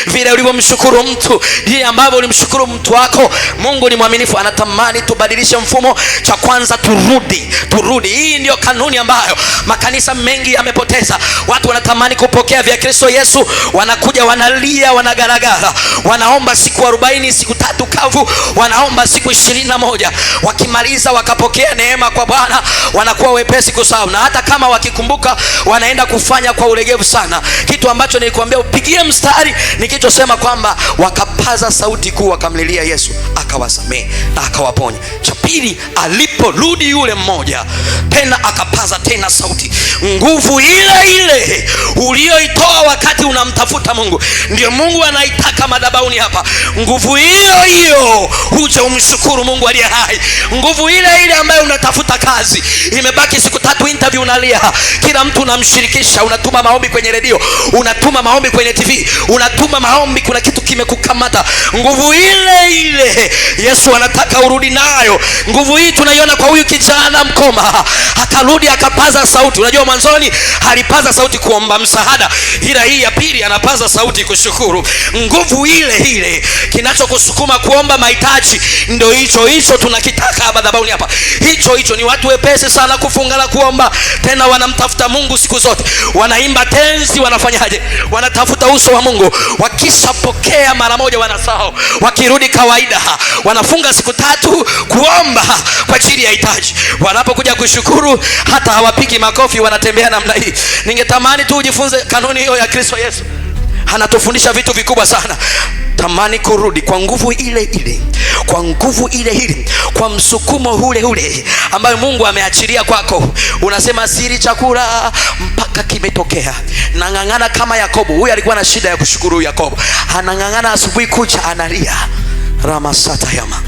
vile ulivyomshukuru mtu ndiye ambavyo ulimshukuru mtu wako. Mungu ni mwaminifu, anatamani tubadilishe mfumo. Cha kwanza turudi. Hii ndio kanuni ambayo makanisa mengi yamepoteza. Watu wanatamani kupokea vya Kristo Yesu, wanakuja wanalia, wanagaragara, wanaomba siku 40, siku 3 kavu, wanaomba siku 21. Wakimaliza wakapokea neema kwa Bwana, wanakuwa wepesi kusahau, na hata kama wakikumbuka wanaenda kufanya kwa ulegevu sana. Kitu ambacho nilikwambia upigie mstari nikitosema kwamba wakapaza sauti kuu, wakamlilia Yesu, akawasamehe na akawaponya. Cha pili, aliporudi yule mmoja tena akapaza tena sauti. Nguvu ile ile ulioitoa wakati unamtafuta Mungu ndio Mungu anaitaka madhabahuni hapa. Nguvu hiyo hiyo uje umshukuru Mungu aliye hai. Nguvu ile ile ambayo unatafuta kazi, imebaki siku 3 interview, unalia, kila mtu unamshirikisha, unatuma maombi kwenye redio, unatuma maombi kwenye TV, unatuma maombi, kuna kitu kimekukamata. Nguvu ile ile Yesu anataka urudi nayo. Nguvu hii tunaiona kwa huyu kijana mkoma, akarudi akapaza sauti. Unajua mwanzoni alipaza sauti kuomba msaada, ila hii ya pili anapaza sauti kushukuru. Nguvu ile ile, kinachokusukuma kuomba mahitaji ndio hicho tunakitaka madhabahuni hapa. Hicho ni watu wepesi sana kufunga na kuomba, tena wanamtafuta Mungu siku zote, wanaimba tenzi, wanafanyaje, wanatafuta uso wa Mungu. Wakishapokea mara moja wanasahau, wakirudi kawaida wanafunga siku 3 kuomba kwa ajili ya hitaji. Wanapokuja kushukuru hata hawapigi makofi, wanatembea namna hii. Ningetamani tu ujifunze kanuni hiyo ya Kristo Yesu. Anatufundisha vitu vikubwa sana. Tamani kurudi kwa nguvu ile ile, kwa nguvu ile ile, kwa msukumo ule ule ambayo Mungu ameachilia kwako. Unasema siri chakula mpaka kimetokea. Nang'ang'ana kama Yakobo. Huyu alikuwa na shida ya kushukuru. Yakobo anang'ang'ana asubuhi kucha analia. Ramasata yama.